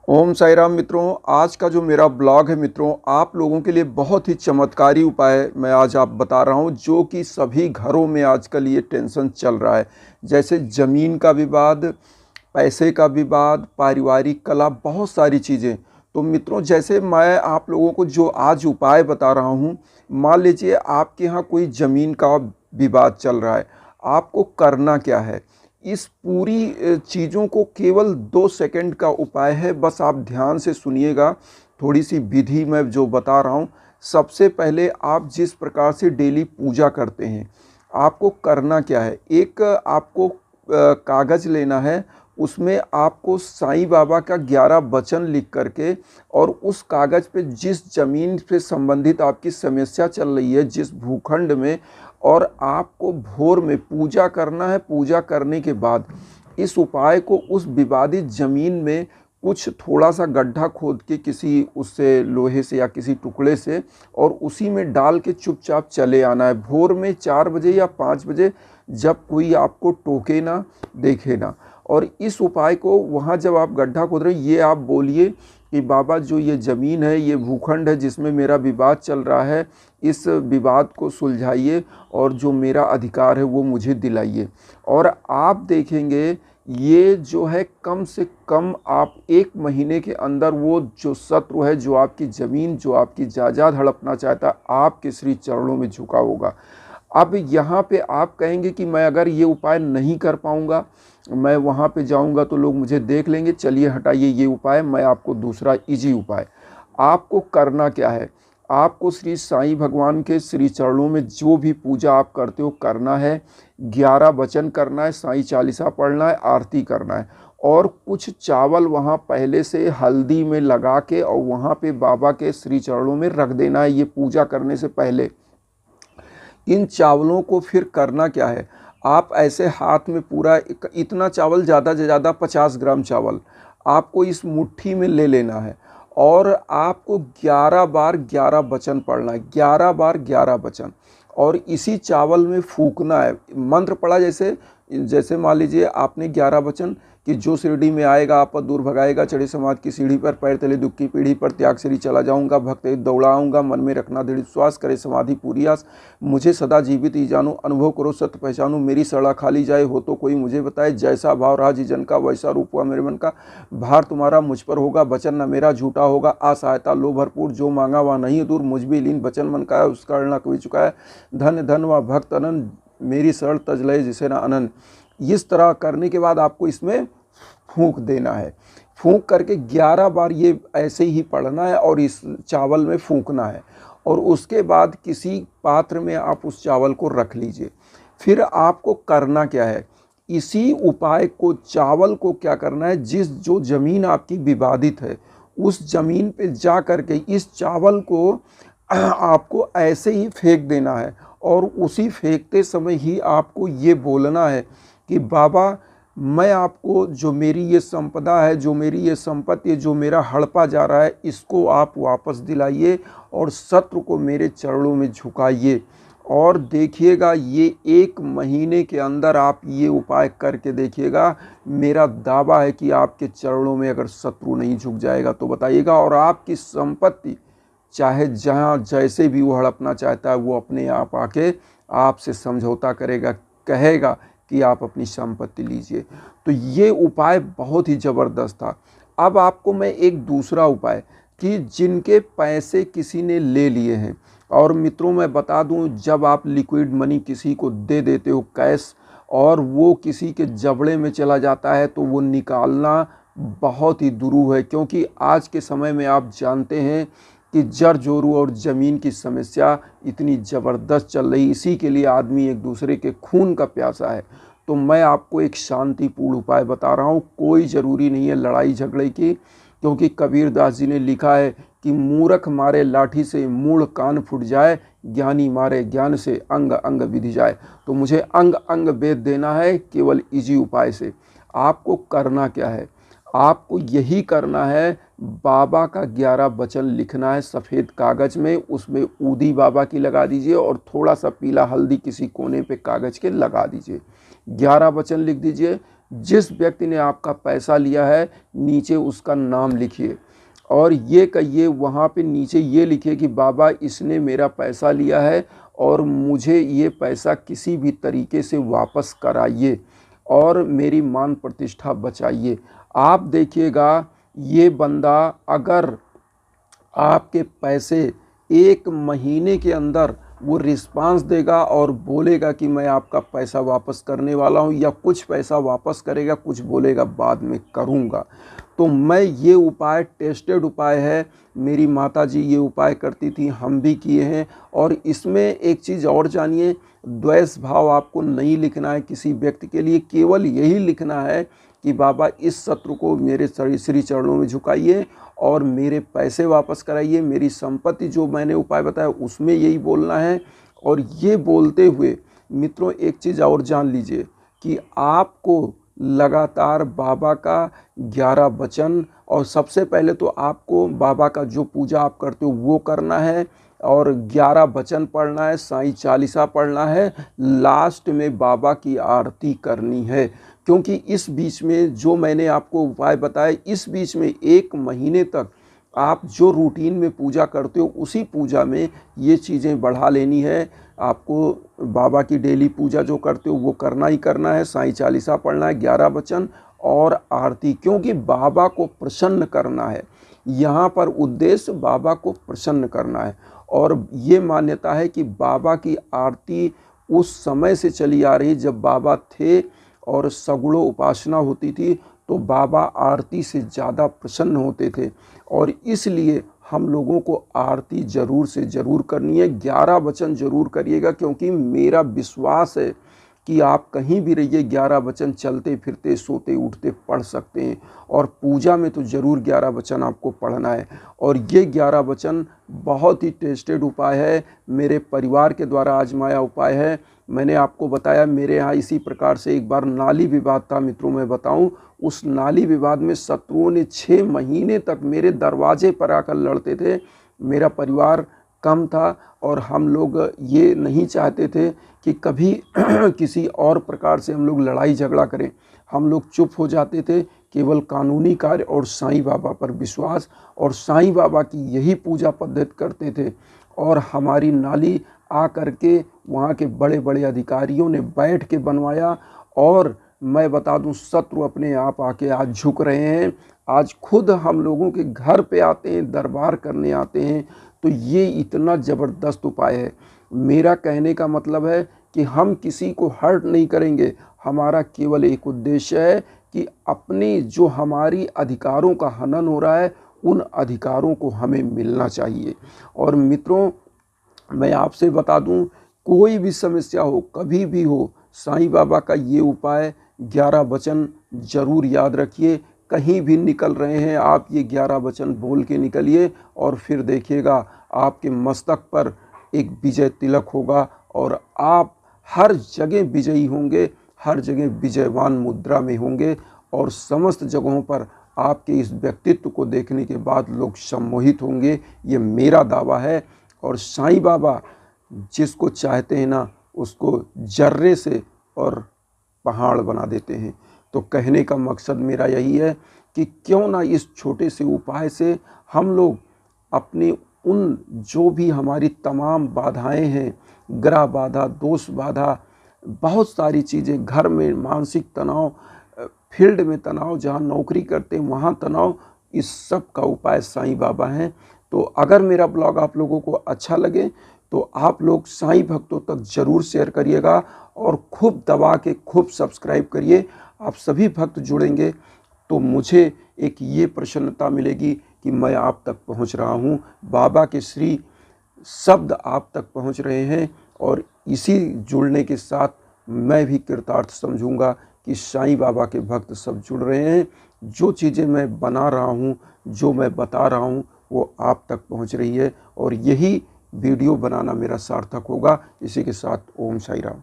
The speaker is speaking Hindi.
ओम साई राम मित्रों, आज का जो मेरा ब्लॉग है मित्रों, आप लोगों के लिए बहुत ही चमत्कारी उपाय मैं आज आप बता रहा हूं, जो कि सभी घरों में आजकल ये टेंशन चल रहा है। जैसे ज़मीन का विवाद, पैसे का विवाद, पारिवारिक कलह, बहुत सारी चीज़ें। तो मित्रों, जैसे मैं आप लोगों को जो आज उपाय बता रहा हूं, मान लीजिए आपके यहाँ कोई ज़मीन का विवाद चल रहा है, आपको करना क्या है। इस पूरी चीज़ों को केवल 2 सेकंड का उपाय है, बस आप ध्यान से सुनिएगा। थोड़ी सी विधि मैं जो बता रहा हूँ, सबसे पहले आप जिस प्रकार से डेली पूजा करते हैं, आपको करना क्या है। एक आपको कागज़ लेना है, उसमें आपको साईं बाबा का 11 वचन लिख करके, और उस कागज़ पे जिस ज़मीन से संबंधित आपकी समस्या चल रही है, जिस भूखंड में, और आपको भोर में पूजा करना है। पूजा करने के बाद इस उपाय को उस विवादित ज़मीन में कुछ थोड़ा सा गड्ढा खोद के किसी उससे लोहे से या किसी टुकड़े से, और उसी में डाल के चुपचाप चले आना है भोर में 4 बजे या 5 बजे, जब कोई आपको टोके ना, देखे ना। और इस उपाय को वहाँ जब आप गड्ढा खोद रहे हैं, ये आप बोलिए कि बाबा, जो ये ज़मीन है, ये भूखंड है जिसमें मेरा विवाद चल रहा है, इस विवाद को सुलझाइए और जो मेरा अधिकार है वो मुझे दिलाइए। और आप देखेंगे ये जो है, कम से कम आप 1 महीने के अंदर वो जो शत्रु है, जो आपकी ज़मीन, जो आपकी जायदाद हड़पना चाहता है, आपके श्री चरणों में झुका होगा। अब यहाँ पे आप कहेंगे कि मैं अगर ये उपाय नहीं कर पाऊँगा, मैं वहाँ पे जाऊँगा तो लोग मुझे देख लेंगे। चलिए हटाइए ये उपाय, मैं आपको दूसरा इजी उपाय। आपको करना क्या है, आपको श्री साईं भगवान के श्री चरणों में जो भी पूजा आप करते हो करना है। 11 वचन करना है, साईं चालीसा पढ़ना है, आरती करना है, और कुछ चावल वहाँ पहले से हल्दी में लगा के और वहाँ पे बाबा के श्री चरणों में रख देना है, ये पूजा करने से पहले। इन चावलों को फिर करना क्या है, आप ऐसे हाथ में पूरा इतना चावल, ज़्यादा से ज़्यादा 50 ग्राम चावल आपको इस मुट्ठी में ले लेना है, और आपको 11 बार 11 वचन पढ़ना है, 11 बार 11 वचन, और इसी चावल में फूकना है। मंत्र पढ़ा, जैसे जैसे मान लीजिए आपने 11 वचन कि जो शिरडी में आएगा आपा दूर भगाएगा, चढ़े समाज की सीढ़ी पर, पैर तले दुख की पीढ़ी पर, त्याग श्री चला जाऊंगा, भक्त दौड़ाऊंगा, मन में रखना दृढ़ विश्वास, करे समाधि पूरी आस, मुझे सदा जीवित ही जानू, अनुभव करो सत्य पहचानू, मेरी सड़ा खाली जाए हो तो कोई मुझे बताए, जैसा भाव रहा जी जन का वैसा रूप हुआ मेरे मन का, भार तुम्हारा मुझ पर होगा, वचन न मेरा झूठा होगा, असहायता लो भरपूर, जो मांगा वह नहीं दूर, मुझ भी लीन वचन मन का है, उसका अड़ना कभी चुका है, धन धन व भक्त अनंत, मेरी शरण तज लय जिसे न अनंत। इस तरह करने के बाद आपको इसमें फूंक देना है। फूंक करके 11 बार ये ऐसे ही पढ़ना है और इस चावल में फूंकना है, और उसके बाद किसी पात्र में आप उस चावल को रख लीजिए। फिर आपको करना क्या है, इसी उपाय को, चावल को क्या करना है, जो ज़मीन आपकी विवादित है, उस ज़मीन पे जा कर के इस चावल को आपको ऐसे ही फेंक देना है, और उसी फेंकते समय ही आपको ये बोलना है कि बाबा, मैं आपको जो मेरी ये संपदा है, जो मेरी ये संपत्ति है, जो मेरा हड़पा जा रहा है, इसको आप वापस दिलाइए और शत्रु को मेरे चरणों में झुकाइए। और देखिएगा, ये 1 महीने के अंदर आप ये उपाय करके देखिएगा। मेरा दावा है कि आपके चरणों में अगर शत्रु नहीं झुक जाएगा तो बताइएगा, और आपकी संपत्ति चाहे जहाँ जैसे भी वो हड़पना चाहता है, वो अपने आप आके आपसे समझौता करेगा, कहेगा कि आप अपनी संपत्ति लीजिए। तो ये उपाय बहुत ही ज़बरदस्त था। अब आपको मैं एक दूसरा उपाय, कि जिनके पैसे किसी ने ले लिए हैं, और मित्रों मैं बता दूं, जब आप लिक्विड मनी किसी को दे देते हो कैश, और वो किसी के जबड़े में चला जाता है, तो वो निकालना बहुत ही दुरूह है। क्योंकि आज के समय में आप जानते हैं कि जर जोरू और ज़मीन की समस्या इतनी ज़बरदस्त चल रही, इसी के लिए आदमी एक दूसरे के खून का प्यासा है। तो मैं आपको एक शांतिपूर्ण उपाय बता रहा हूँ, कोई ज़रूरी नहीं है लड़ाई झगड़े की, क्योंकि कबीरदास जी ने लिखा है कि मूर्ख मारे लाठी से मूढ़ कान फूट जाए, ज्ञानी मारे ज्ञान से अंग अंग विधि जाए। तो मुझे अंग अंग वेद देना है केवल इजी उपाय से। आपको करना क्या है, आपको यही करना है, बाबा का 11 वचन लिखना है सफ़ेद कागज़ में, उसमें ऊदी बाबा की लगा दीजिए और थोड़ा सा पीला हल्दी किसी कोने पे कागज़ के लगा दीजिए। 11 वचन लिख दीजिए, जिस व्यक्ति ने आपका पैसा लिया है नीचे उसका नाम लिखिए और ये कहिए वहाँ पे नीचे ये लिखिए कि बाबा इसने मेरा पैसा लिया है और मुझे ये पैसा किसी भी तरीके से वापस कराइए और मेरी मान प्रतिष्ठा बचाइए। आप देखिएगा ये बंदा अगर आपके पैसे 1 महीने के अंदर वो रिस्पांस देगा और बोलेगा कि मैं आपका पैसा वापस करने वाला हूँ, या कुछ पैसा वापस करेगा, कुछ बोलेगा बाद में करूँगा। तो मैं ये उपाय टेस्टेड उपाय है, मेरी माताजी ये उपाय करती थी, हम भी किए हैं। और इसमें एक चीज़ और जानिए, द्वेष भाव आपको नहीं लिखना है किसी व्यक्ति के लिए, केवल यही लिखना है कि बाबा इस शत्रु को मेरे श्री चरणों में झुकाइए और मेरे पैसे वापस कराइए। मेरी संपत्ति जो मैंने उपाय बताया उसमें यही बोलना है। और ये बोलते हुए मित्रों एक चीज़ और जान लीजिए कि आपको लगातार बाबा का 11 वचन, और सबसे पहले तो आपको बाबा का जो पूजा आप करते हो वो करना है और 11 वचन पढ़ना है, साईं चालीसा पढ़ना है, लास्ट में बाबा की आरती करनी है। क्योंकि इस बीच में जो मैंने आपको उपाय बताए, इस बीच में 1 महीने तक आप जो रूटीन में पूजा करते हो उसी पूजा में ये चीज़ें बढ़ा लेनी है। आपको बाबा की डेली पूजा जो करते हो वो करना ही करना है, साईं चालीसा पढ़ना है, 11 वचन और आरती, क्योंकि बाबा को प्रसन्न करना है। यहाँ पर उद्देश्य बाबा को प्रसन्न करना है। और ये मान्यता है कि बाबा की आरती उस समय से चली आ रही जब बाबा थे और सगुणों उपासना होती थी, तो बाबा आरती से ज़्यादा प्रसन्न होते थे। और इसलिए हम लोगों को आरती ज़रूर से ज़रूर करनी है, 11 वचन ज़रूर करिएगा, क्योंकि मेरा विश्वास है कि आप कहीं भी रहिए 11 वचन चलते फिरते सोते उठते पढ़ सकते हैं। और पूजा में तो ज़रूर 11 वचन आपको पढ़ना है। और ये 11 वचन बहुत ही टेस्टेड उपाय है, मेरे परिवार के द्वारा आजमाया उपाय है। मैंने आपको बताया मेरे यहाँ इसी प्रकार से एक बार नाली विवाद था मित्रों, मैं बताऊं, उस नाली विवाद में शत्रुओं ने 6 महीने तक मेरे दरवाजे पर आकर लड़ते थे। मेरा परिवार कम था और हम लोग ये नहीं चाहते थे कि कभी किसी और प्रकार से हम लोग लड़ाई झगड़ा करें। हम लोग चुप हो जाते थे, केवल कानूनी कार्य और साईं बाबा पर विश्वास, और साईं बाबा की यही पूजा पद्धति करते थे। और हमारी नाली आ करके वहाँ के बड़े बड़े अधिकारियों ने बैठ के बनवाया। और मैं बता दूं, शत्रु अपने आप आके आज झुक रहे हैं, आज खुद हम लोगों के घर पे आते हैं, दरबार करने आते हैं। तो ये इतना ज़बरदस्त उपाय है। मेरा कहने का मतलब है कि हम किसी को हर्ट नहीं करेंगे, हमारा केवल एक उद्देश्य है कि अपने जो हमारी अधिकारों का हनन हो रहा है उन अधिकारों को हमें मिलना चाहिए। और मित्रों मैं आपसे बता दूं, कोई भी समस्या हो, कभी भी हो, साईं बाबा का ये उपाय 11 वचन ज़रूर याद रखिए। कहीं भी निकल रहे हैं आप, ये 11 वचन बोल के निकलिए और फिर देखिएगा आपके मस्तक पर एक विजय तिलक होगा और आप हर जगह विजयी होंगे, हर जगह विजयवान मुद्रा में होंगे। और समस्त जगहों पर आपके इस व्यक्तित्व को देखने के बाद लोग सम्मोहित होंगे, ये मेरा दावा है। और साईं बाबा जिसको चाहते हैं ना, उसको जर्रे से और पहाड़ बना देते हैं। तो कहने का मकसद मेरा यही है कि क्यों ना इस छोटे से उपाय से हम लोग अपने उन जो भी हमारी तमाम बाधाएं हैं, ग्रह बाधा, दोष बाधा, बहुत सारी चीज़ें, घर में मानसिक तनाव, फील्ड में तनाव, जहाँ नौकरी करते हैं वहाँ तनाव, इस सब का उपाय साईं बाबा हैं। तो अगर मेरा ब्लॉग आप लोगों को अच्छा लगे तो आप लोग साईं भक्तों तक ज़रूर शेयर करिएगा और खूब दबा के खूब सब्सक्राइब करिए। आप सभी भक्त जुड़ेंगे तो मुझे एक ये प्रसन्नता मिलेगी कि मैं आप तक पहुंच रहा हूं, बाबा के श्री शब्द आप तक पहुंच रहे हैं। और इसी जुड़ने के साथ मैं भी कृतार्थ समझूंगा कि साईं बाबा के भक्त सब जुड़ रहे हैं। जो चीज़ें मैं बना रहा हूं, जो मैं बता रहा हूं, वो आप तक पहुंच रही है और यही वीडियो बनाना मेरा सार्थक होगा। इसी के साथ ओम साईं राम।